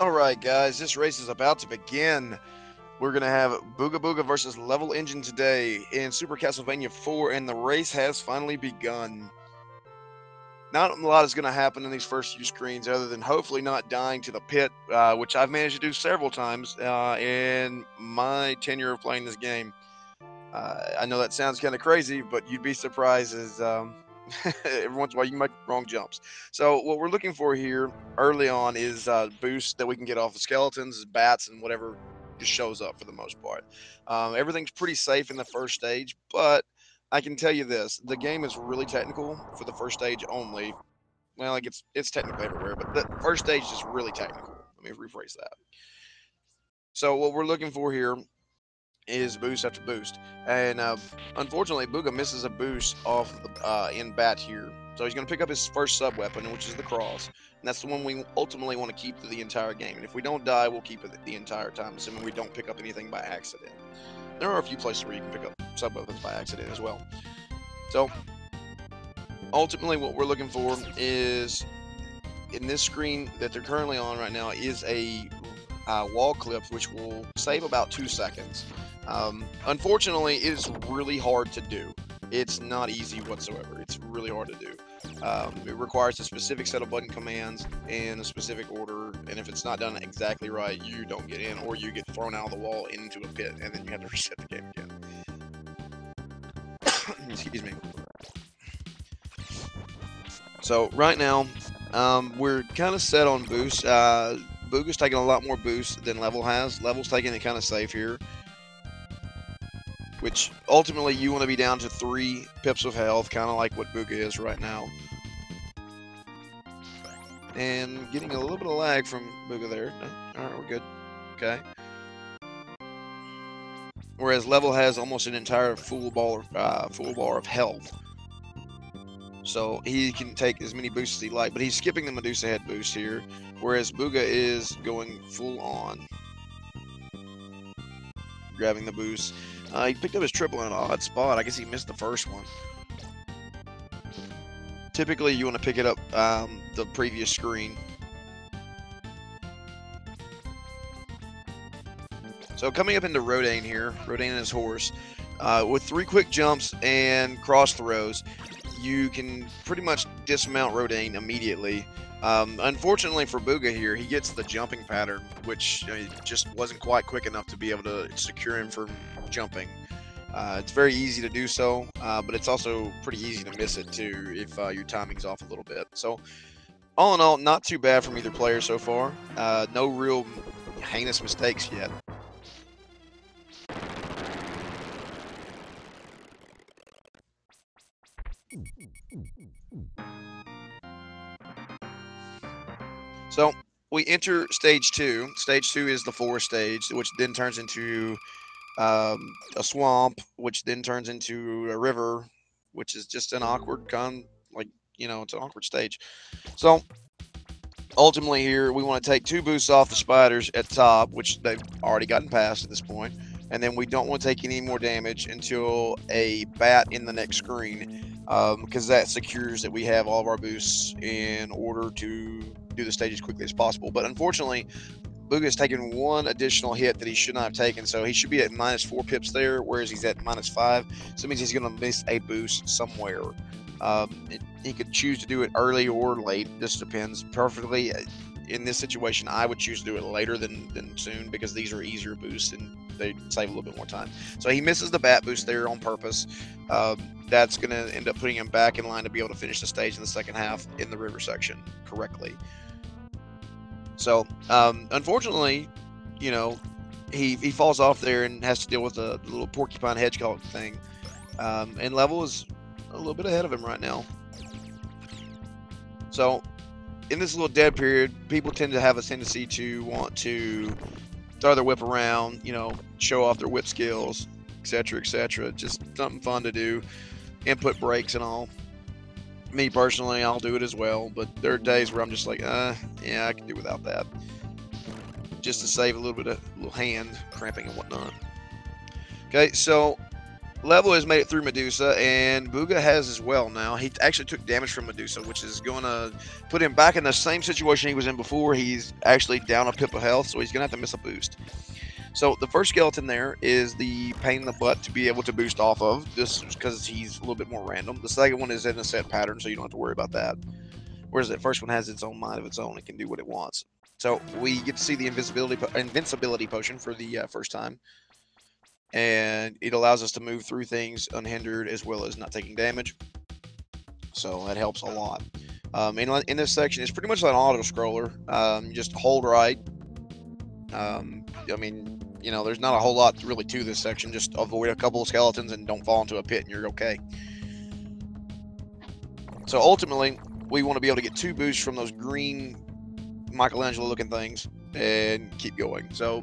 Alright guys, this race is about to begin. We're going to have Bogaa versus levelengine today in Super Castlevania 4, and the race has finally begun. Not a lot is going to happen in these first few screens other than hopefully not dying to the pit, which I've managed to do several times in my tenure of playing this game. I know that sounds kind of crazy, but you'd be surprised as every once in a while you can make wrong jumps. So what we're looking for here early on is boosts that we can get off of skeletons, bats, and whatever just shows up for the most part. Everything's pretty safe in the first stage, but I can tell you this: the game is really technical for the first stage only. Well, like it's technical everywhere, but the first stage is really technical. Let me rephrase that. So what we're looking for here is boost after boost, and unfortunately Bogaa misses a boost off the in bat here, so he's going to pick up his first sub weapon, which is the cross, and that's the one we ultimately want to keep through the entire game. And if we don't die, we'll keep it the entire time, assuming we don't pick up anything by accident. There are a few places where you can pick up sub weapons by accident as well. So ultimately what we're looking for is, in this screen that they're currently on right now, is a wall clip, which will save about 2 seconds. Unfortunately, it is really hard to do. It's not easy whatsoever. It's really hard to do. It requires a specific set of button commands in a specific order, and if it's not done exactly right, you don't get in, or you get thrown out of the wall into a pit, and then you have to reset the game again. Excuse me. So right now, we're kind of set on boost. Booga's taking a lot more boost than Level has. Level's taking it kind of safe here, which ultimately you want to be down to 3 pips of health, kind of like what Bogaa is right now. And getting a little bit of lag from Bogaa there. No, all right, we're good. Okay. Whereas Level has almost an entire full bar of health. So he can take as many boosts as he like, but he's skipping the Medusa head boost here, whereas Bogaa is going full on, grabbing the boost. He picked up his triple in an odd spot. I guess he missed the first one. Typically, you want to pick it up the previous screen. So coming up into Rodane here, Rodane and his horse, with 3 quick jumps and cross throws, you can pretty much dismount Rodane immediately. Unfortunately for Bogaa here, he gets the jumping pattern, which just wasn't quite quick enough to be able to secure him from jumping. It's very easy to do so, but it's also pretty easy to miss it too if your timing's off a little bit. So all in all, not too bad from either player so far. No real heinous mistakes yet. So we enter stage 2. Stage 2 is the 4 stage, which then turns into a swamp, which then turns into a river, which is just an awkward it's an awkward stage. So ultimately here, we want to take 2 boosts off the spiders at the top, which they've already gotten past at this point, and then we don't want to take any more damage until a bat in the next screen, because that secures that we have all of our boosts in order to do the stage as quickly as possible. But unfortunately, Bogaa has taken 1 additional hit that he should not have taken, so he should be at -4 pips there, whereas he's at -5. So it means he's going to miss a boost somewhere. He could choose to do it early or late. This depends. Perfectly, in this situation, I would choose to do it later than soon, because these are easier boosts and they save a little bit more time. So he misses the bat boost there on purpose. That's going to end up putting him back in line to be able to finish the stage in the second half in the river section correctly. So, unfortunately, he falls off there and has to deal with the little porcupine hedgehog thing. And Level is a little bit ahead of him right now. So, in this little dead period, people tend to have a tendency to want to throw their whip around, show off their whip skills, etc., etc. Just something fun to do, input breaks and all. Me personally, I'll do it as well, but there are days where I'm just like, yeah, I can do without that, just to save a little bit of hand cramping and whatnot. Okay, so Level has made it through Medusa, and Booga has as well now. He actually took damage from Medusa, which is going to put him back in the same situation he was in before. He's actually down a pip of health, so he's going to have to miss a boost. So the first skeleton there is the pain in the butt to be able to boost off of, just because he's a little bit more random. The second one is in a set pattern, so you don't have to worry about that. Whereas the first one has its own mind of its own. It can do what it wants. So we get to see the invincibility potion for the first time. And it allows us to move through things unhindered as well as not taking damage. So that helps a lot. In this section, it's pretty much like an auto-scroller. You just hold right. I mean, you know, there's not a whole lot really to this section. Just avoid a couple of skeletons and don't fall into a pit and you're okay. So ultimately, we want to be able to get 2 boosts from those green Michelangelo looking things and keep going. So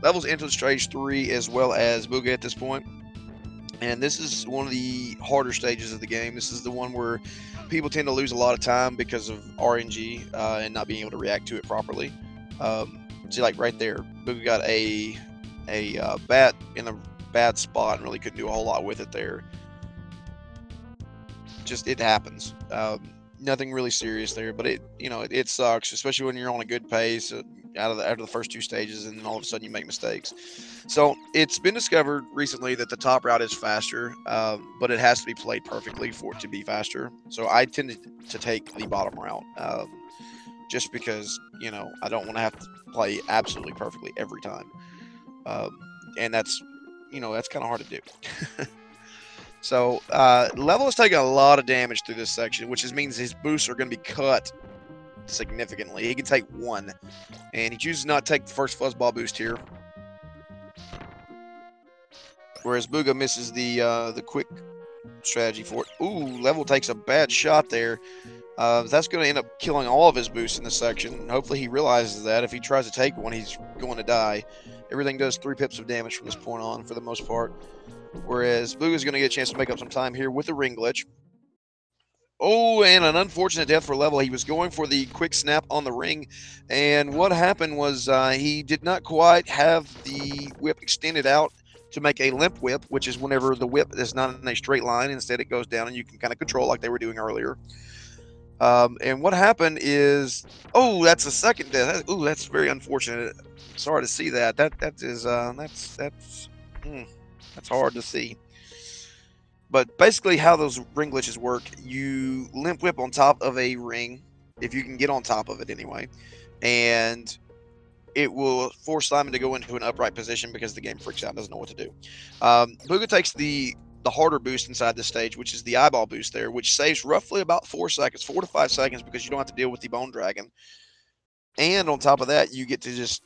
levels into stage 3 as well as Booga at this point. And this is one of the harder stages of the game. This is the one where people tend to lose a lot of time because of RNG and not being able to react to it properly. See, like right there, Booga got a bat in a bad spot and really couldn't do a whole lot with it there. Just, it happens. Nothing really serious there, but it sucks, especially when you're on a good pace out of the first 2 stages, and then all of a sudden you make mistakes. So it's been discovered recently that the top route is faster, but it has to be played perfectly for it to be faster. So I tended to take the bottom route, just because I don't want to have to play absolutely perfectly every time, and that's kind of hard to do. So Level is taking a lot of damage through this section, which means his boosts are going to be cut significantly. He can take 1, and he chooses not to take the first fuzzball boost here, whereas Booga misses the quick strategy for it. Ooh, Level takes a bad shot there. That's going to end up killing all of his boosts in this section. Hopefully he realizes that. If he tries to take one, he's going to die. Everything does 3 pips of damage from this point on for the most part. Whereas Booga's going to get a chance to make up some time here with a ring glitch. Oh, and an unfortunate death for Level. He was going for the quick snap on the ring, and what happened was he did not quite have the whip extended out to make a limp whip, which is whenever the whip is not in a straight line. Instead, it goes down, and you can kind of control like they were doing earlier. And what happened is, oh, that's a second death. Oh, that's very unfortunate. Sorry to see that. That's hard to see. But basically how those ring glitches work, you limp whip on top of a ring, if you can get on top of it anyway, and it will force Simon to go into an upright position because the game freaks out and doesn't know what to do. Booga takes the harder boost inside this stage, which is the eyeball boost there, which saves roughly about 4 seconds, 4 to 5 seconds, because you don't have to deal with the bone dragon. And on top of that, you get to just,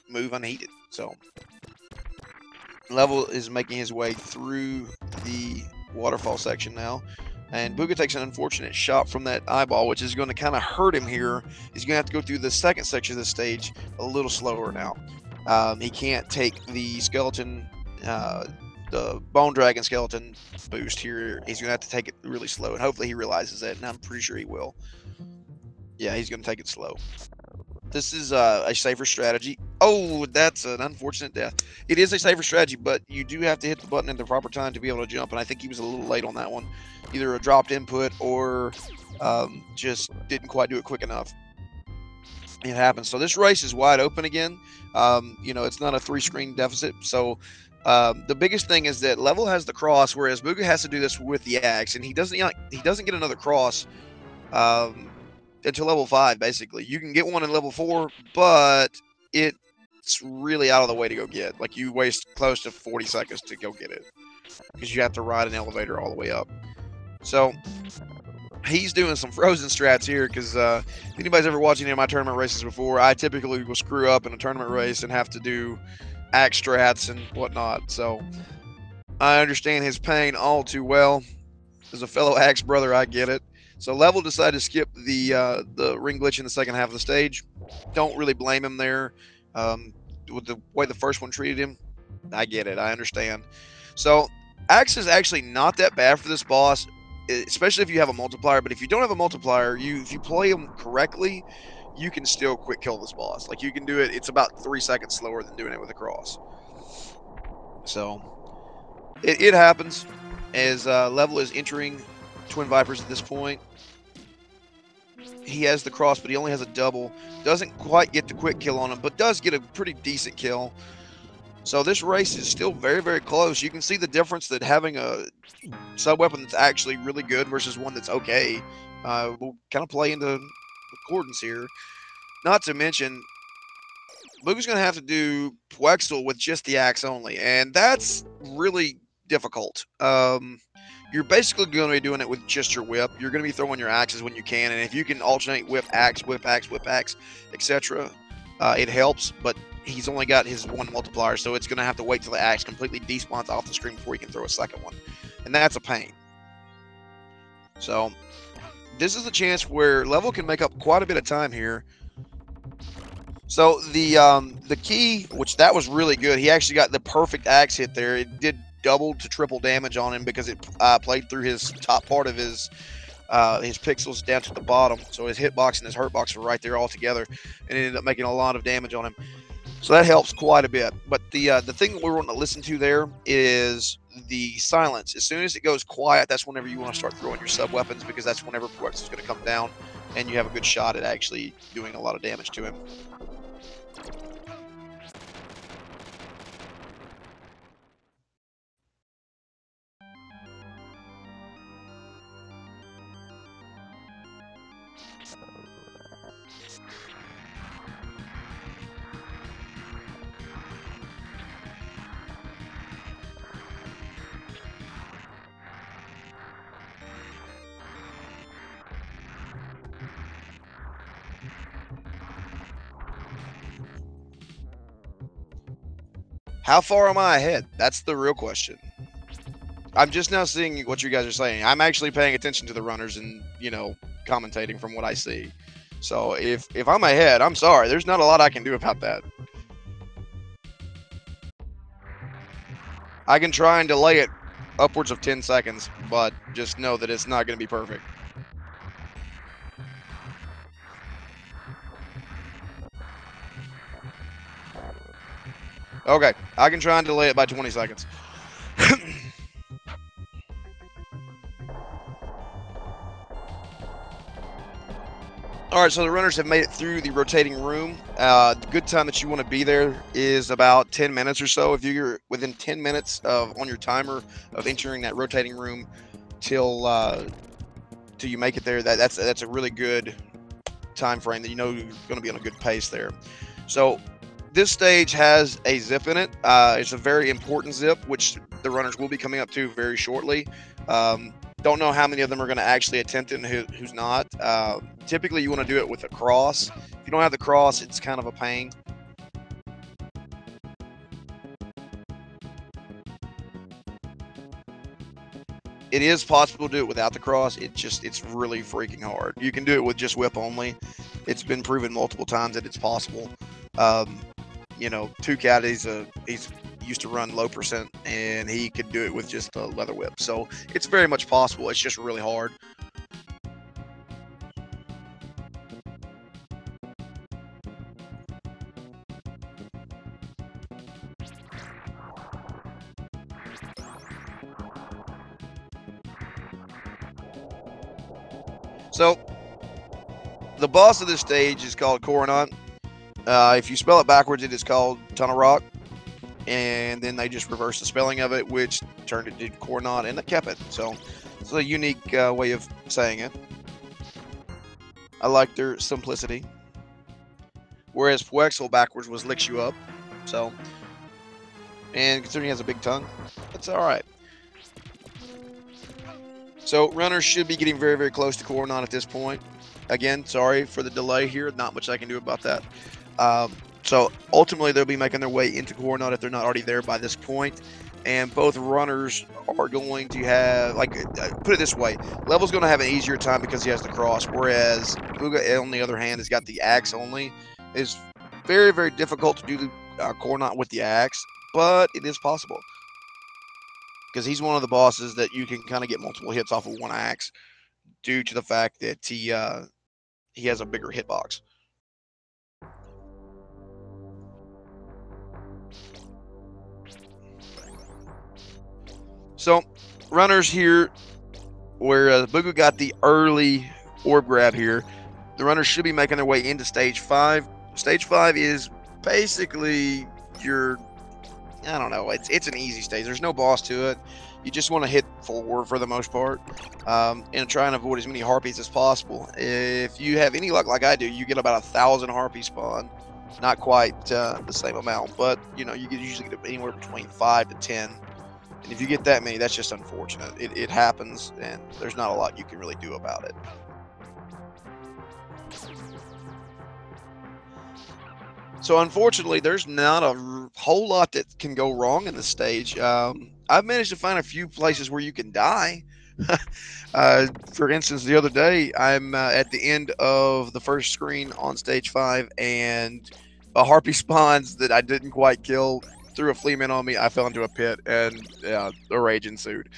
move unheated. So Level is making his way through the waterfall section now, and Booga takes an unfortunate shot from that eyeball, which is going to kind of hurt him here. He's going to have to go through the second section of the stage a little slower now. He can't take the skeleton, the bone dragon skeleton boost here. He's going to have to take it really slow, and hopefully he realizes that, and I'm pretty sure he will. Yeah, he's going to take it slow. This is a safer strategy. Oh, that's an unfortunate death. It is a safer strategy, but you do have to hit the button at the proper time to be able to jump, and I think he was a little late on that one. Either a dropped input or just didn't quite do it quick enough. It happens. So this race is wide open again. It's not a 3-screen deficit. So the biggest thing is that Level has the cross, whereas Booga has to do this with the axe, and he doesn't get another cross until level 5, basically. You can get one in level 4, but it's really out of the way to go get. Like, you waste close to 40 seconds to go get it, because you have to ride an elevator all the way up. So he's doing some frozen strats here, because if anybody's ever watched any of my tournament races before, I typically will screw up in a tournament race and have to do axe strats and whatnot. So I understand his pain all too well. As a fellow axe brother, I get it. So Level decided to skip the ring glitch in the second half of the stage. Don't really blame him there. With the way the first one treated him, I get it. I understand. So axe is actually not that bad for this boss, especially if you have a multiplier. But if you don't have a multiplier, if you play him correctly, you can still quick kill this boss. Like, you can do it. It's about 3 seconds slower than doing it with a cross. So It happens as Level is entering Twin Vipers at this point. He has the cross, but he only has a double. Doesn't quite get the quick kill on him, but does get a pretty decent kill. So this race is still very, very close. You can see the difference that having a sub-weapon that's actually really good versus one that's okay will kind of play into accordance here. Not to mention, Boogie's going to have to do Puexel with just the axe only, and that's really difficult. You're basically going to be doing it with just your whip. You're going to be throwing your axes when you can, and if you can alternate whip, axe, etc., it helps, but he's only got his one multiplier, so it's going to have to wait till the axe completely despawns off the screen before he can throw a second one, and that's a pain. So this is a chance where Level can make up quite a bit of time here. So the key, which that was really good, he actually got the perfect axe hit there. It did double to triple damage on him because it played through his top part of his pixels down to the bottom. So his hitbox and his hurtbox were right there all together, and it ended up making a lot of damage on him. So that helps quite a bit. But the thing that we want to listen to there is the silence. As soon as it goes quiet, that's whenever you want to start throwing your sub weapons, because that's whenever Puexel is going to come down, and you have a good shot at actually doing a lot of damage to him. How far am I ahead? That's the real question. I'm just now seeing what you guys are saying. I'm actually paying attention to the runners and, commentating from what I see. So if I'm ahead, I'm sorry. There's not a lot I can do about that. I can try and delay it upwards of 10 seconds, but just know that it's not going to be perfect. Okay, I can try and delay it by 20 seconds. All right, so the runners have made it through the rotating room. The good time that you want to be there is about 10 minutes or so. If you're within 10 minutes on your timer of entering that rotating room till you make it there, that's a really good time frame that you know you're going to be on a good pace there. So this stage has a zip in it. It's a very important zip, which the runners will be coming up to very shortly. Don't know how many of them are going to actually attempt it and who's not. Typically, you want to do it with a cross. If you don't have the cross, it's kind of a pain. It is possible to do it without the cross. It's really freaking hard. You can do it with just whip only. It's been proven multiple times that it's possible. Two Cat, he's used to run low percent, and he could do it with just a leather whip. So it's very much possible. It's just really hard. So the boss of this stage is called Coronat. If you spell it backwards, it is called Tunnel Rock. And then they just reversed the spelling of it, which turned it to Coronat, and they kept it. So it's a unique way of saying it. I like their simplicity. Whereas Puexel backwards was licks you up. So, and considering he has a big tongue, that's all right. So runners should be getting very, very close to Coronat at this point. Again, sorry for the delay here. Not much I can do about that. So ultimately, they'll be making their way into Coronat if they're not already there by this point. And both runners are going to have, put it this way, Level's going to have an easier time because he has the cross, whereas Booga, on the other hand, has got the axe only. It's very, very difficult to do the Coronat with the axe, but it is possible. Because he's one of the bosses that you can kind of get multiple hits off of one axe due to the fact that he has a bigger hitbox. So, runners here, where Booga got the early orb grab here, the runners should be making their way into stage 5. Stage 5 is basically your, I don't know, it's an easy stage. There's no boss to it. You just want to hit forward for the most part, and try and avoid as many harpies as possible. If you have any luck like I do, you get about 1,000 harpy spawn. Not quite the same amount, but you know, you usually get anywhere between 5 to 10. And if you get that many, that's just unfortunate. It happens, and there's not a lot you can really do about it. So unfortunately, there's not a whole lot that can go wrong in this stage. I've managed to find a few places where you can die. For instance, the other day, I'm at the end of the first screen on stage 5, and a harpy spawns that I didn't quite kill, threw a flea mint on me. I fell into a pit, and a rage ensued.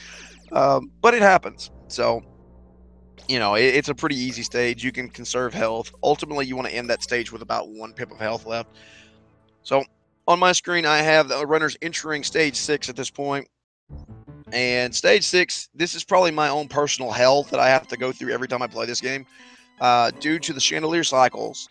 But it happens. So, you know, it's a pretty easy stage. You can conserve health. Ultimately, you want to end that stage with about 1 pip of health left. So, on my screen, I have the runners entering stage 6 at this point. And stage 6, this is probably my own personal hell that I have to go through every time I play this game, due to the chandelier cycles.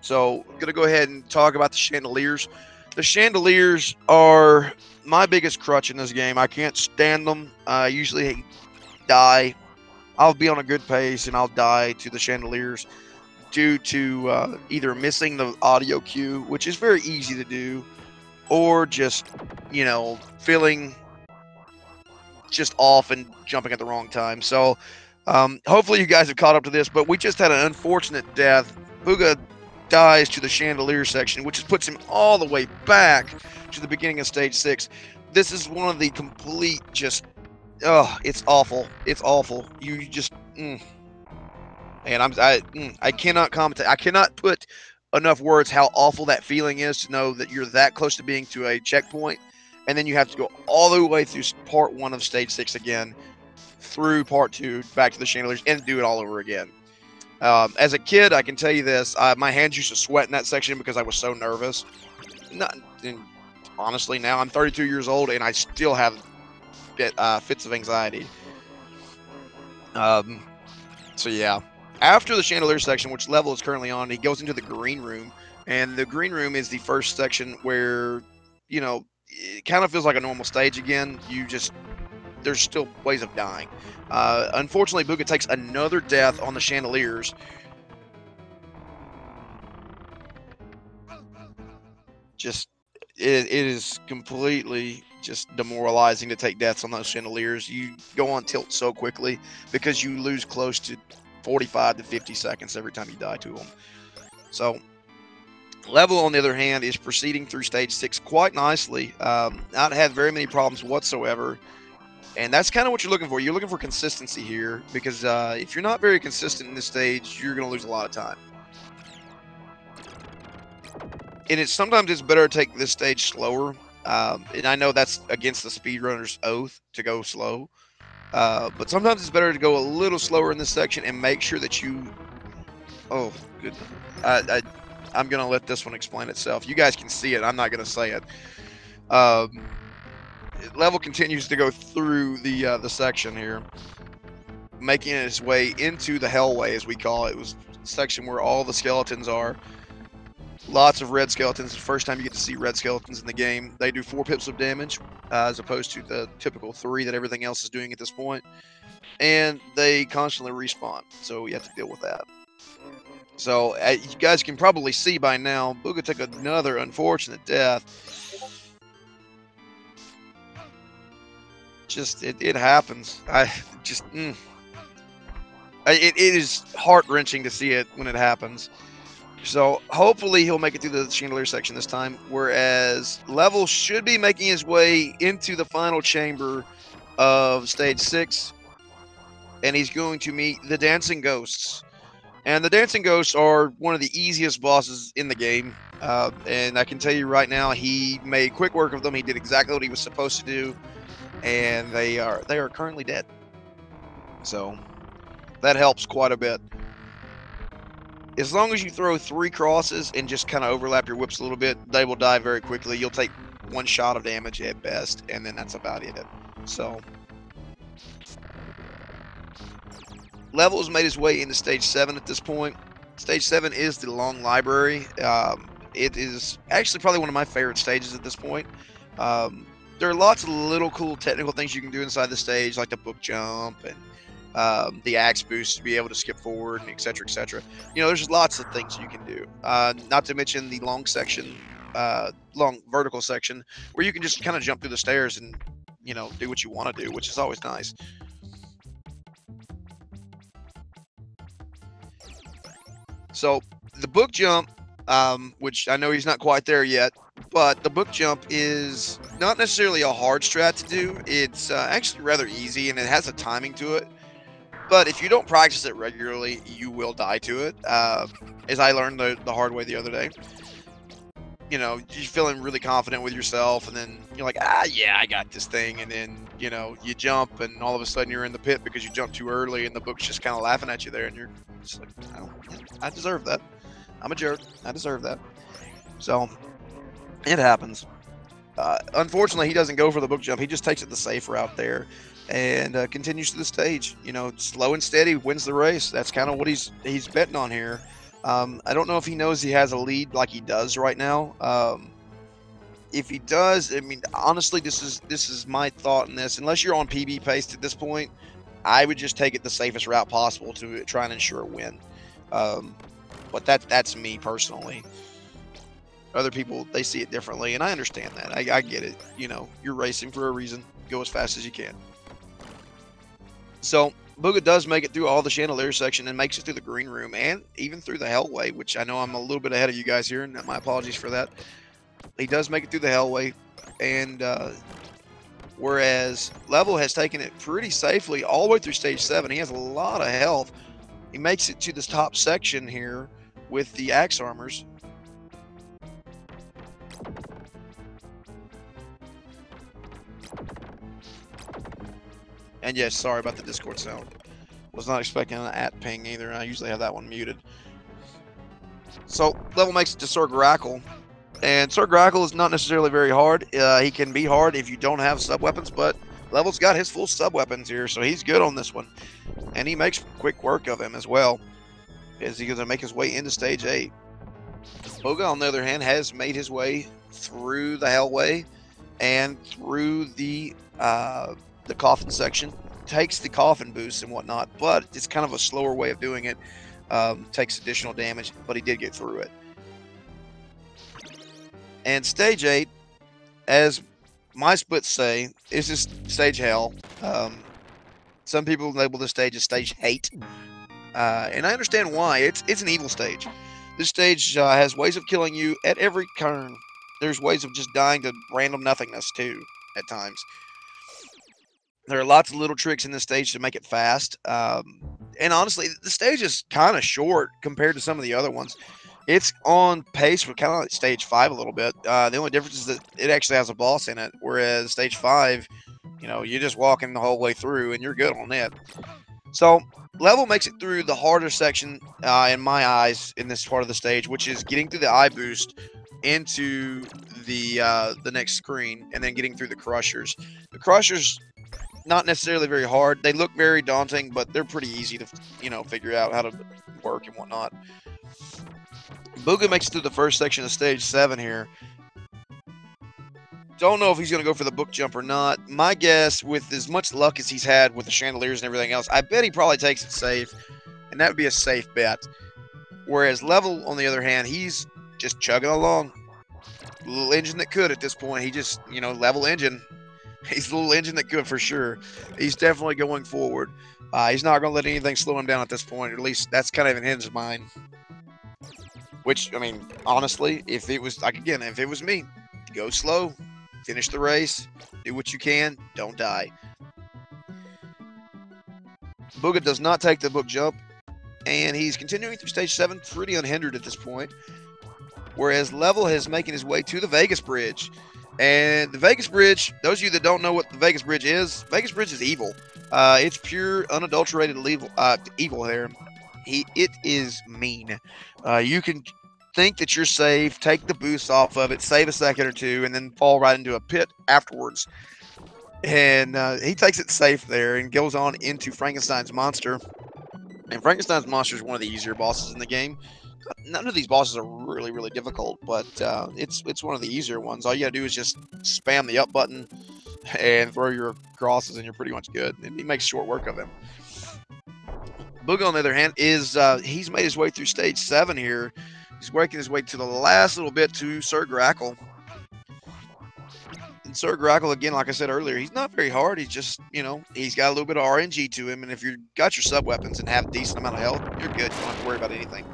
So, I'm going to go ahead and talk about the chandeliers. The chandeliers are my biggest crutch in this game. I can't stand them. I usually die. I'll be on a good pace and I'll die to the chandeliers due to either missing the audio cue, which is very easy to do, or just, you know, feeling just off and jumping at the wrong time. So hopefully you guys have caught up to this, but we just had an unfortunate death. Booga dies to the chandelier section, which just puts him all the way back to the beginning of stage 6. This is one of the complete just, oh, it's awful. It's awful. You just, and I cannot comment. I cannot put enough words how awful that feeling is to know that you're that close to being to a checkpoint, and then you have to go all the way through part 1 of stage 6 again, through part 2, back to the chandeliers, and do it all over again. As a kid, I can tell you this, my hands used to sweat in that section because I was so nervous. And honestly, now I'm 32 years old, and I still have fits of anxiety. So yeah. After the chandelier section, which level is currently on, he goes into the green room, and the green room is the first section where, you know, it kind of feels like a normal stage again. There's still ways of dying. Unfortunately, Booga takes another death on the chandeliers. Just, it is completely just demoralizing to take deaths on those chandeliers. You go on tilt so quickly because you lose close to 45 to 50 seconds every time you die to them. So, Level, on the other hand, is proceeding through stage 6 quite nicely. Not had very many problems whatsoever. And that's kind of what you're looking for. You're looking for consistency here, because if you're not very consistent in this stage, you're going to lose a lot of time. And sometimes it's better to take this stage slower. And I know that's against the speedrunner's oath to go slow. But sometimes it's better to go a little slower in this section and make sure that you... Oh, good. I'm going to let this one explain itself. You guys can see it. I'm not going to say it. Level continues to go through the section here, making its way into the Hellway, as we call it. It was the section where all the skeletons are. Lots of red skeletons. The first time you get to see red skeletons in the game. They do 4 pips of damage, as opposed to the typical 3 that everything else is doing at this point. And they constantly respawn, so you have to deal with that. So, you guys can probably see by now, Booga took another unfortunate death. Just, it happens. It is heart-wrenching to see it when it happens. So, hopefully he'll make it through the chandelier section this time, whereas Level should be making his way into the final chamber of stage 6, and he's going to meet the Dancing Ghosts. And the Dancing Ghosts are one of the easiest bosses in the game, and I can tell you right now, he made quick work of them. He did exactly what he was supposed to do, and they are currently dead. So, that helps quite a bit. As long as you throw 3 crosses and just kind of overlap your whips a little bit, they will die very quickly. You'll take 1 shot of damage at best, and then that's about it. So Level has made his way into Stage 7 at this point. Stage 7 is the long library. It is actually probably one of my favorite stages at this point. There are lots of little cool technical things you can do inside the stage, like the book jump and the axe boost to be able to skip forward, and etc., etc. You know, there's lots of things you can do. Not to mention the long section, long vertical section, where you can just kind of jump through the stairs and, you know, do what you want to do, which is always nice. So the book jump, which I know he's not quite there yet, but the book jump is not necessarily a hard strat to do. It's actually rather easy, and it has a timing to it. But if you don't practice it regularly, you will die to it, as I learned the hard way the other day. You know, you're feeling really confident with yourself, and then you're like, yeah, I got this thing. And then, you know, you jump, and all of a sudden you're in the pit because you jumped too early, and the book's just kind of laughing at you there, and you're just like, oh, I deserve that. I'm a jerk. I deserve that. So, it happens. Unfortunately, he doesn't go for the book jump. He just takes it the safe route there and continues to the stage. You know, slow and steady wins the race. That's kind of what he's betting on here. I don't know if he knows he has a lead like he does right now. If he does, I mean, honestly, this is my thought in this. Unless you're on PB pace at this point, I would just take it the safest route possible to try and ensure a win. But that's me personally. Other people, they see it differently, and I understand that. I get it. You know, you're racing for a reason. Go as fast as you can. So Bogaa does make it through all the chandelier section and makes it through the green room and even through the hellway, which I know I'm a little bit ahead of you guys here, and my apologies for that. He does make it through the hellway, and whereas Level has taken it pretty safely all the way through Stage 7. He has a lot of health. He makes it to this top section here with the axe armors. And yes, sorry about the Discord sound. Was not expecting an at ping either. I usually have that one muted. So Level makes it to Sir Grackle. And Sir Grackle is not necessarily very hard. He can be hard if you don't have sub-weapons, but Level's got his full sub-weapons here, so he's good on this one. And he makes quick work of him as well, as he's going to make his way into Stage 8. Bogaa, on the other hand, has made his way through the hellway and through the coffin section. Takes the coffin boost and whatnot, but it's kind of a slower way of doing it. Takes additional damage, but he did get through it. And Stage 8, as my splits say, is just Stage Hell. Some people label this stage as Stage Hate. And I understand why. It's an evil stage. This stage has ways of killing you at every turn. There's ways of just dying to random nothingness, too, at times. There are lots of little tricks in this stage to make it fast. And honestly, the stage is kind of short compared to some of the other ones. It's on pace for kind of like Stage 5 a little bit. The only difference is that it actually has a boss in it, whereas Stage 5, you know, you're just walking the whole way through and you're good on it. So Level makes it through the harder section, in my eyes, in this part of the stage, which is getting through the eye boost into the next screen and then getting through the crushers. The crushers, not necessarily very hard. They look very daunting, but they're pretty easy to, you know, figure out how to work and whatnot. Bogaa makes it through the first section of Stage 7 here. Don't know if he's going to go for the book jump or not. My guess, with as much luck as he's had with the chandeliers and everything else, I bet he probably takes it safe, and that would be a safe bet. Whereas Level, on the other hand, he's just chugging along. Little engine that could at this point. He just, you know, Level engine. He's a little engine that could for sure. He's definitely going forward. He's not going to let anything slow him down at this point. Or at least that's kind of in his mind. Which, I mean, honestly, if it was, like, again, if it was me, go slow, finish the race, do what you can, don't die. Bogaa does not take the book jump, and he's continuing through Stage 7 pretty unhindered at this point. Whereas Level is making his way to the Vegas Bridge. And the Vegas Bridge, those of you that don't know what the Vegas Bridge is evil. It's pure, unadulterated evil there. It is mean. You can think that you're safe, take the boost off of it, save a second or two, and then fall right into a pit afterwards. And he takes it safe there and goes on into Frankenstein's monster. And Frankenstein's monster is one of the easier bosses in the game. None of these bosses are really, really difficult, but it's one of the easier ones. All you gotta do is just spam the up button and throw your crosses, and you're pretty much good. And he makes short work of him. Booga, on the other hand, is he's made his way through stage 7 here. He's working his way to the last little bit to Sir Grackle. And Sir Grackle, again, like I said earlier, he's not very hard. He's just, you know, he's got a little bit of RNG to him. And if you've got your sub weapons and have a decent amount of health, you're good. You don't have to worry about anything.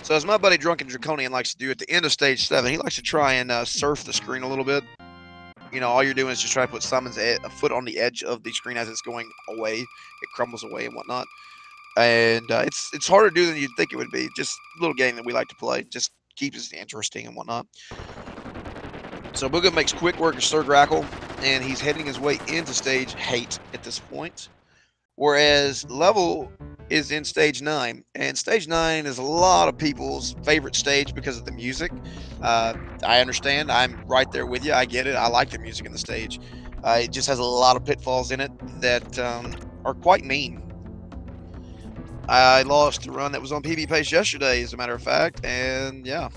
So as my buddy Drunken Draconian likes to do at the end of stage 7, he likes to try and surf the screen a little bit. You know, all you're doing is just try to put Summon's a foot on the edge of the screen as it's going away. It crumbles away and whatnot. And it's harder to do than you'd think it would be. Just a little game that we like to play. Just keeps it interesting and whatnot. So Booga makes quick work of Sir Grackle, and he's heading his way into stage 8 at this point. Whereas Level is in stage 9, and stage 9 is a lot of people's favorite stage because of the music. I understand. I'm right there with you. I get it. I like the music in the stage. It just has a lot of pitfalls in it that are quite mean. I lost a run that was on PB Pace yesterday, as a matter of fact, and yeah.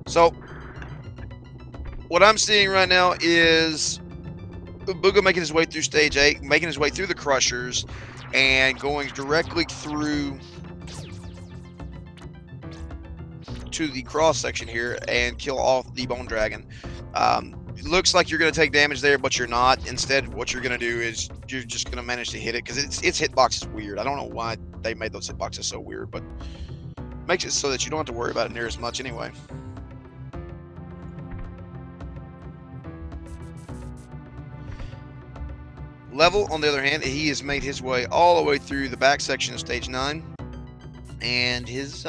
So, what I'm seeing right now is Booga making his way through stage 8, making his way through the Crushers, and going directly through to the cross section here and kill off the Bone Dragon. It looks like you're going to take damage there, but you're not. Instead, what you're going to do is you're just going to manage to hit it, because its hitbox is weird. I don't know why they made those hitboxes so weird, but it makes it so that you don't have to worry about it near as much anyway. Level, on the other hand, he has made his way all the way through the back section of stage 9, and his,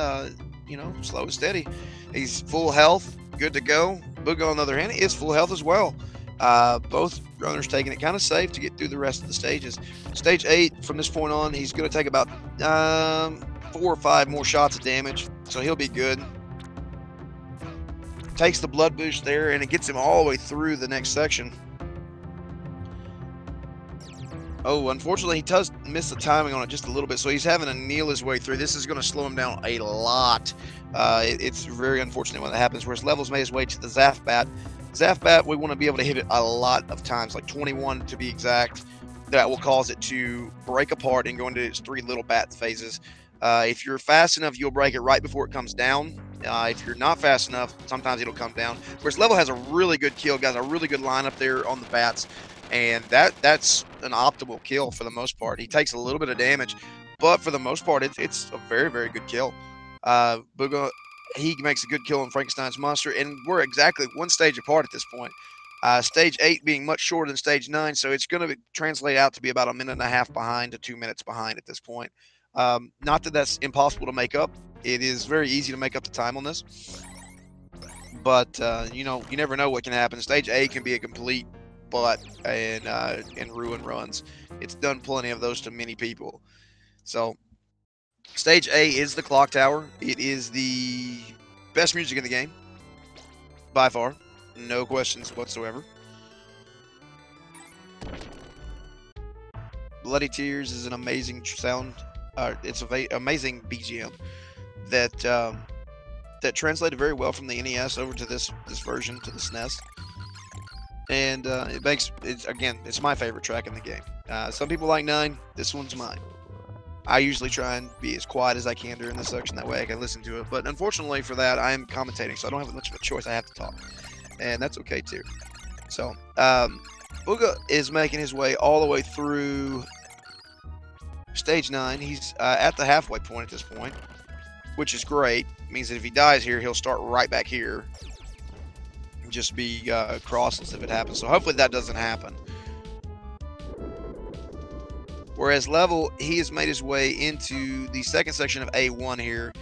you know, slow and steady. He's full health, good to go. Booga, on the other hand, is full health as well. Both runners taking it kind of safe to get through the rest of the stages. Stage 8, from this point on, he's going to take about 4 or 5 more shots of damage, so he'll be good. Takes the blood boost there, and it gets him all the way through the next section. Oh, unfortunately, he does miss the timing on it just a little bit, so he's having to kneel his way through. This is going to slow him down a lot. It's very unfortunate when that happens, whereas Level's made his way to the Zafbat. Zafbat, we want to be able to hit it a lot of times, like 21 to be exact. That will cause it to break apart and go into its 3 little bat phases. If you're fast enough, you'll break it right before it comes down. If you're not fast enough, sometimes it'll come down. Whereas Level has a really good kill, guys, a really good lineup there on the bats. And that's an optimal kill for the most part. He takes a little bit of damage, but for the most part, it's a very, very good kill. Booga, he makes a good kill on Frankenstein's monster, and we're exactly 1 stage apart at this point. Stage 8 being much shorter than stage 9, so it's going to translate out to be about 1.5 minutes behind to 2 minutes behind at this point. Not that that's impossible to make up. It is very easy to make up the time on this. But, you know, you never know what can happen. Stage 8 can be a complete butt and ruin runs. It's done plenty of those to many people. So stage A is the clock tower. It is the best music in the game by far, no questions whatsoever. Bloody Tears is an amazing sound. It's an amazing BGM that that translated very well from the NES over to this version, to the SNES. And it's my favorite track in the game. Some people like 9. This one's mine. I usually try and be as quiet as I can during this section. That way I can listen to it. But unfortunately for that, I am commentating, so I don't have much of a choice. I have to talk. And that's okay, too. So, Booga is making his way all the way through stage 9. He's at the halfway point at this point, which is great. It means that if he dies here, he'll start right back here. Just be crossless if it happens. So hopefully that doesn't happen. Whereas Level, he has made his way into the second section of A1 here.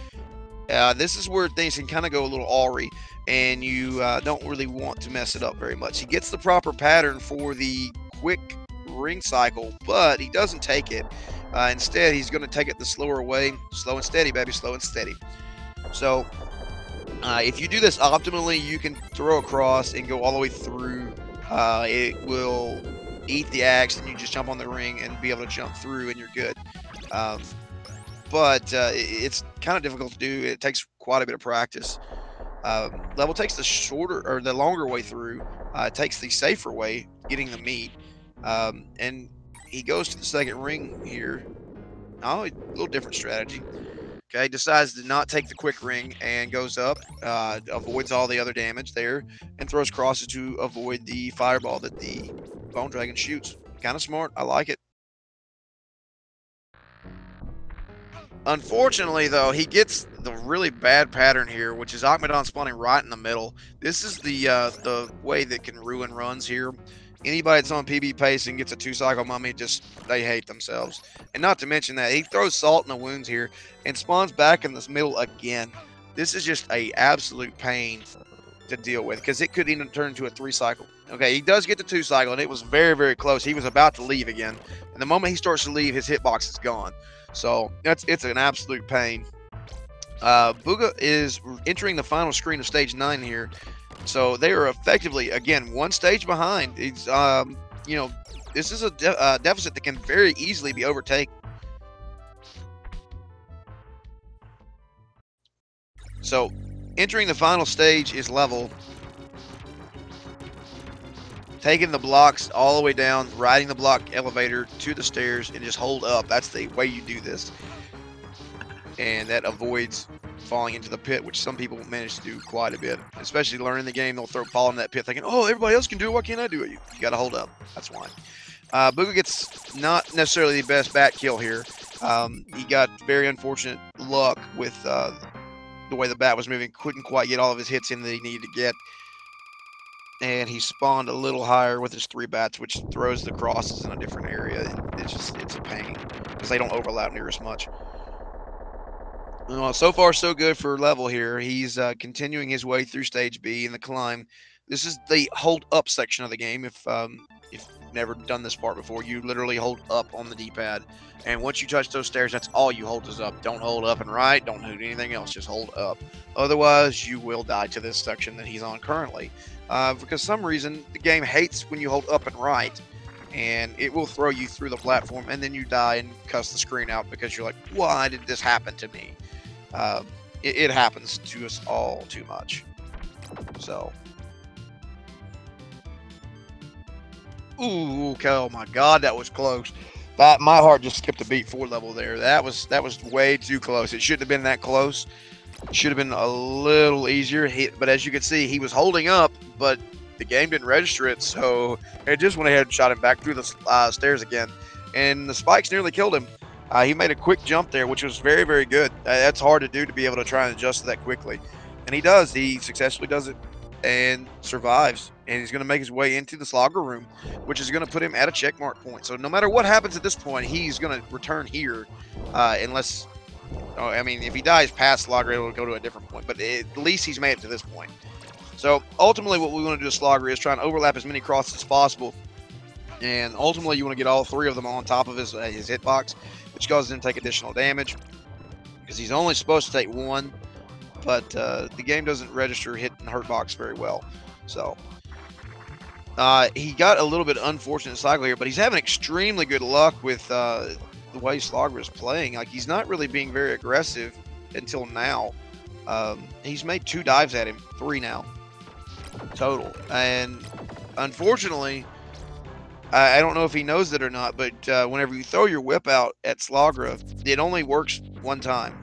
This is where things can kind of go a little awry, and you don't really want to mess it up very much. He gets the proper pattern for the quick ring cycle, but he doesn't take it. Instead, he's going to take it the slower way. Slow and steady, baby, slow and steady. So if you do this optimally, you can throw across and go all the way through. It will eat the axe, and you just jump on the ring and be able to jump through, and you're good. But it's kind of difficult to do. It takes quite a bit of practice. Level takes the shorter or the longer way through. Takes the safer way, getting the meat. And he goes to the second ring here. Oh, a little different strategy. Okay, decides to not take the quick ring and goes up, avoids all the other damage there, and throws crosses to avoid the fireball that the bone dragon shoots. Kind of smart. I like it. Unfortunately, though, he gets the really bad pattern here, which is Akmadon spawning right in the middle. This is the way that can ruin runs here. Anybody that's on PB pace and gets a 2-cycle mummy, they hate themselves. And not to mention that he throws salt in the wounds here and spawns back in this middle again. This is just a absolute pain to deal with because it could even turn into a 3-cycle. Okay, he does get the 2-cycle, and it was very, very close. He was about to leave again. And the moment he starts to leave, his hitbox is gone. So it's an absolute pain. Bogaa is entering the final screen of stage 9 here. So they are effectively, again, one stage behind. It's, this is a deficit that can very easily be overtaken. So entering the final stage is level. Taking the blocks all the way down, riding the block elevator to the stairs, and just hold up. That's the way you do this. And that avoids falling into the pit, which some people manage to do quite a bit. Especially learning the game, they'll fall in that pit thinking, oh, everybody else can do it, why can't I do it? You got to hold up. That's why. Bogaa gets not necessarily the best bat kill here. He got very unfortunate luck with the way the bat was moving. Couldn't quite get all of his hits in that he needed to get. And he spawned a little higher with his 3 bats, which throws the crosses in a different area. It's a pain because they don't overlap near as much. Well, so far so good for level here. He's continuing his way through stage B in the climb. This is the hold up section of the game. If you've never done this part before, you literally hold up on the D-pad, and once you touch those stairs, that's all you hold is up. Don't hold up and right. Don't do anything else. Just hold up. Otherwise, you will die to this section that he's on currently. Because some reason the game hates when you hold up and right, and it will throw you through the platform, and then you die and cuss the screen out because you're like, why did this happen to me? It happens to us all too much. So, ooh, okay, oh my God, that was close. My heart just skipped a beat 4 level there. That was way too close. It shouldn't have been that close. It should have been a little easier. But as you can see, he was holding up, but the game didn't register it, so it just went ahead and shot him back through the stairs again. And the spikes nearly killed him. He made a quick jump there, which was very, very good. That's hard to do, to be able to try and adjust to that quickly. And he does. He successfully does it and survives. And he's going to make his way into the Slogger room, which is going to put him at a checkmark point. So no matter what happens at this point, he's going to return here unless... Oh, I mean, if he dies past Slogger, it'll go to a different point. But at least he's made it to this point. So ultimately what we want to do to Slogger is try and overlap as many crosses as possible. And ultimately you want to get all 3 of them on top of his hitbox, which causes him to take additional damage. Because he's only supposed to take 1. But the game doesn't register hit and hurt box very well. So he got a little bit unfortunate cycle here, but he's having extremely good luck with the way Slogger is playing. Like, he's not really being very aggressive until now. He's made 2 dives at him, 3 now total. And unfortunately, I don't know if he knows it or not, but whenever you throw your whip out at Slogger, it only works 1 time.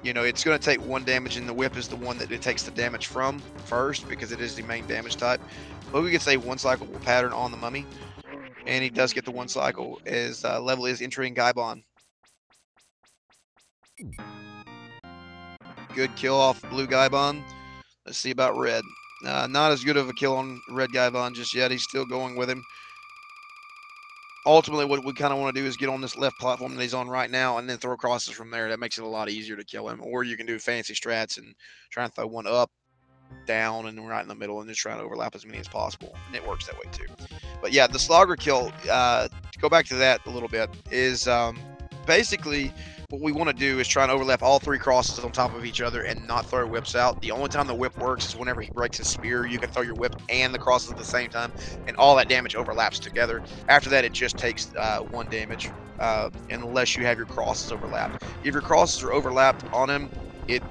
It's going to take 1 damage, and the whip is the one that it takes the damage from first because it is the main damage type. Bogaa gets a 1-cycle pattern on the mummy, and he does get the 1 cycle as level is entering Gaibon. Good kill off blue Gaibon. Let's see about red. Not as good of a kill on red Gaibon just yet. He's still going with him. ultimately, what we kind of want to do is get on this left platform that he's on right now and then throw crosses from there. That makes it a lot easier to kill him. Or you can do fancy strats and try and throw one up, down, and right in the middle and just try to overlap as many as possible. And it works that way too. But yeah, the slogger kill, to go back to that a little bit, is basically what we want to do is try and overlap all three crosses on top of each other and not throw whips out. The only time the whip works is whenever he breaks his spear. You can throw your whip and the crosses at the same time, and all that damage overlaps together. After that, it just takes 1 damage, unless you have your crosses overlapped. If your crosses are overlapped on him, it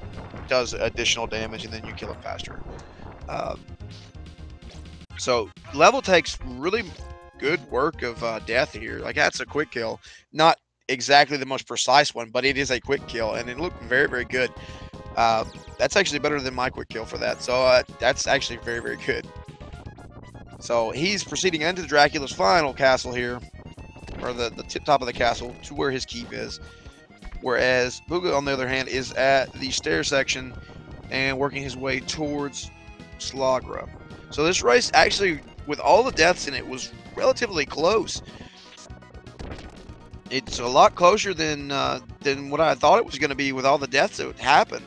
does additional damage, and then you kill him faster. So level takes really good work of death here. Like, that's a quick kill. Not exactly the most precise one, but it is a quick kill, and it looked very, very good. That's actually better than my quick kill for that. So that's actually very, very good. So he's proceeding into Dracula's final castle here, or the tip top of the castle to where his keep is. Whereas Booga, on the other hand, is at the stair section and working his way towards Slagra. So this race, actually, with all the deaths in it, was relatively close. It's a lot closer than what I thought it was going to be with all the deaths that happened.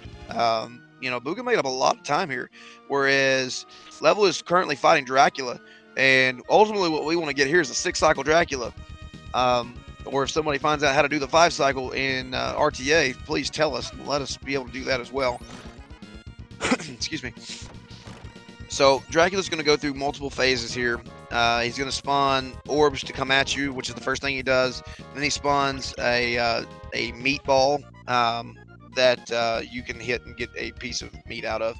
You know, Booga made up a lot of time here, whereas Level is currently fighting Dracula, and ultimately what we want to get here is a 6-cycle Dracula. Or if somebody finds out how to do the 5-cycle in RTA, please tell us. Let us be able to do that as well. Excuse me. So Dracula's going to go through multiple phases here. He's going to spawn orbs to come at you, which is the first thing he does. Then he spawns a meatball that you can hit and get a piece of meat out of.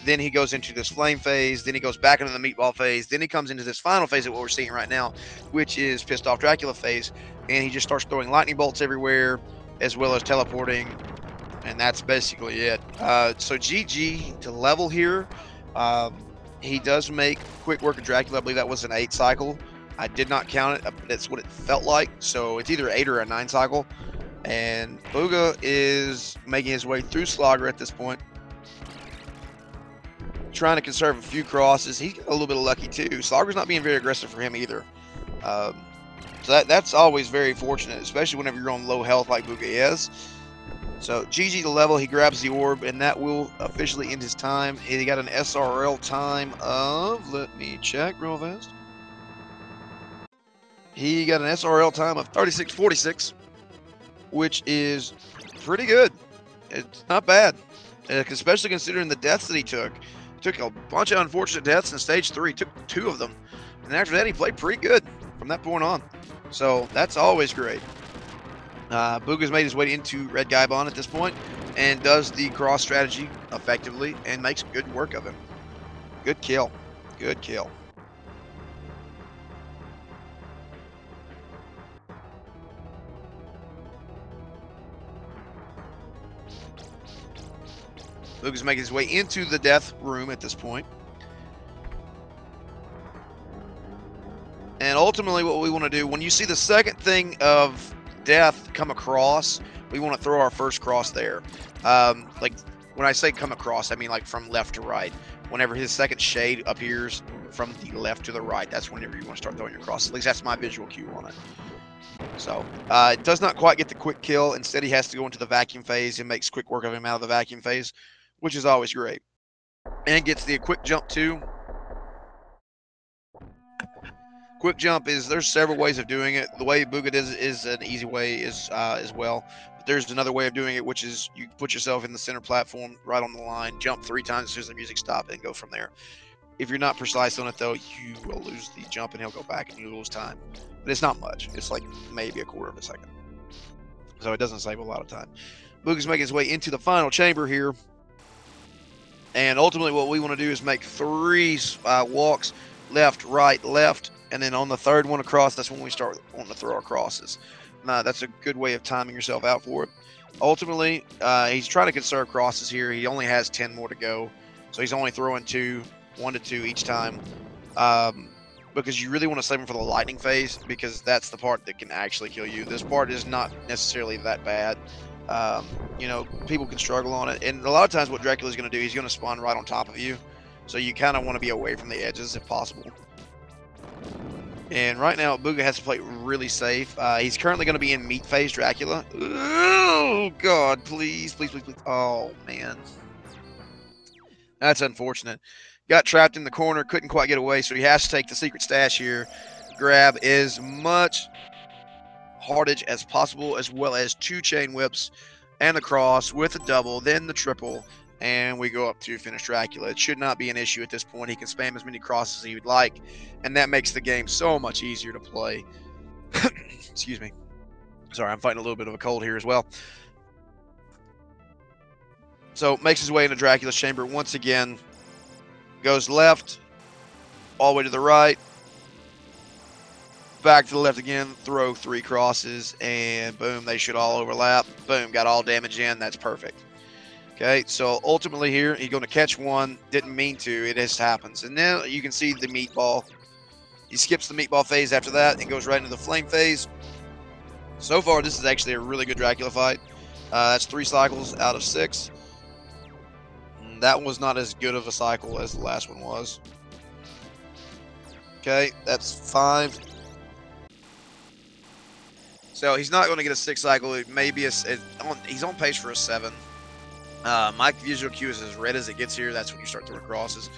Then he goes into this flame phase. Then he goes back into the meatball phase. Then he comes into this final phase of what we're seeing right now, which is Pissed Off Dracula phase. And he just starts throwing lightning bolts everywhere, as well as teleporting. And that's basically it. So GG to Level here. He does make quick work of Dracula. I believe that was an 8-cycle. I did not count it, but that's what it felt like. So it's either 8 or a 9-cycle. And Booga is making his way through Slagra at this point, trying to conserve a few crosses. He's got a little bit of lucky too. Slagra's not being very aggressive for him either. So that's always very fortunate, especially whenever you're on low health like Booga is. So GG to Level, he grabs the orb, and that will officially end his time. He got an SRL time of, let me check real fast. He got an SRL time of 36:46, which is pretty good. It's not bad, especially considering the deaths that he took. He took a bunch of unfortunate deaths in stage 3, took 2 of them. And after that, he played pretty good from that point on. So that's always great. Booga's made his way into Red Gaibon at this point and does the cross strategy effectively and makes good work of him. Good kill. Good kill. Booga's making his way into the death room at this point. And ultimately what we want to do, when you see the second thing of death come across, we want to throw our first cross there. Like when I say come across, I mean like from left to right. Whenever his second shade appears from the left to the right, that's whenever you want to start throwing your cross. At least that's my visual cue on it. So it does not quite get the quick kill. Instead, he has to go into the vacuum phase and makes quick work of him out of the vacuum phase, which is always great. And gets the quick jump too. Quick jump is, there's several ways of doing it. The way Booga does it is an easy way as well. But there's another way of doing it, which is you put yourself in the center platform right on the line, jump 3 times as soon as the music stops, and go from there. If you're not precise on it, though, you will lose the jump and he'll go back and you lose time. But it's not much. It's like maybe a quarter of a second. So it doesn't save a lot of time. Booga's making his way into the final chamber here. And ultimately what we want to do is make 3 walks, left, right, left. And then on the third one across, that's when we start wanting to throw our crosses. That's a good way of timing yourself out for it. Ultimately, he's trying to conserve crosses here. He only has 10 more to go. So he's only throwing 1 to 2 each time. Because you really want to save them for the lightning phase, because that's the part that can actually kill you. This part is not necessarily that bad. You know, people can struggle on it. And a lot of times what Dracula's going to do, he's going to spawn right on top of you. So you kind of want to be away from the edges if possible. And right now, Booga has to play really safe. He's currently going to be in meat phase Dracula. Oh, God, please, please, please, please. Oh, man. That's unfortunate. Got trapped in the corner, couldn't quite get away, so he has to take the secret stash here. Grab as much hardage as possible, as well as 2 chain whips and the cross with a double, then the triple, and we go up to finish Dracula. It should not be an issue at this point. He can spam as many crosses as he would like, and that makes the game so much easier to play. Excuse me. Sorry, I'm fighting a little bit of a cold here as well. So makes his way into Dracula's chamber once again. Goes left, all the way to the right, back to the left again, throw 3 crosses, and boom, they should all overlap. Boom, got all damage in. That's perfect. Okay, so ultimately here, he's going to catch one. Didn't mean to. It just happens. And now you can see the meatball. He skips the meatball phase after that and goes right into the flame phase. So far, this is actually a really good Dracula fight. That's 3 cycles out of 6. That was not as good of a cycle as the last one was. Okay, that's 5. So he's not going to get a 6 cycle. It may be he's on pace for a 7. My visual cue is as red as it gets here. That's when you start throwing crosses.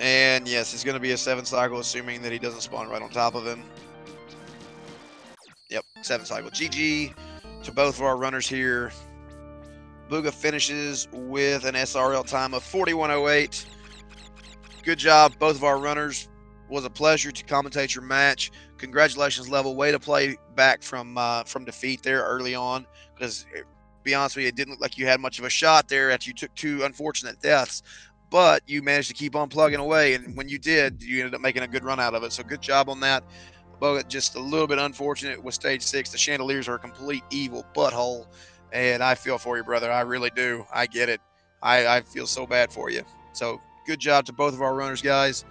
And yes, it's going to be a 7 cycle, assuming that he doesn't spawn right on top of him. Yep, 7 cycle. GG to both of our runners here. Booga finishes with an SRL time of 41:08. Good job, both of our runners. Was a pleasure to commentate your match. Congratulations, Level. Way to play back from defeat there early on. Because, to be honest with you, it didn't look like you had much of a shot there after you took 2 unfortunate deaths. But you managed to keep on plugging away, and when you did, you ended up making a good run out of it. So good job on that. But just a little bit unfortunate with stage 6. The chandeliers are a complete evil butthole, and I feel for you, brother. I really do. I get it. I feel so bad for you. So good job to both of our runners, guys.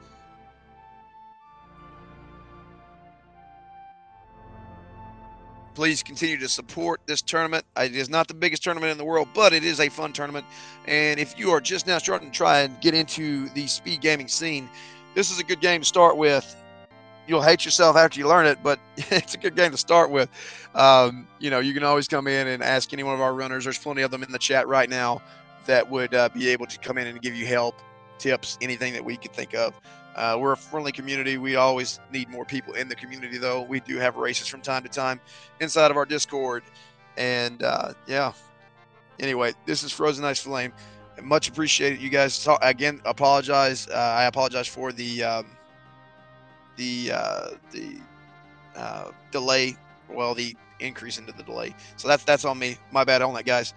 Please continue to support this tournament. It is not the biggest tournament in the world, but it is a fun tournament. And if you are just now starting to try and get into the speed gaming scene, this is a good game to start with. You'll hate yourself after you learn it, but it's a good game to start with. You know, you can always come in and ask any one of our runners. There's plenty of them in the chat right now that would be able to come in and give you help, tips, anything that we could think of. We're a friendly community. We always need more people in the community, though. We do have races from time to time inside of our Discord. And, yeah. Anyway, this is Frozen Ice Flame. Much appreciated, you guys. Again, apologize. I apologize for the delay, well, the increase into the delay. So that's on me. My bad on that, guys.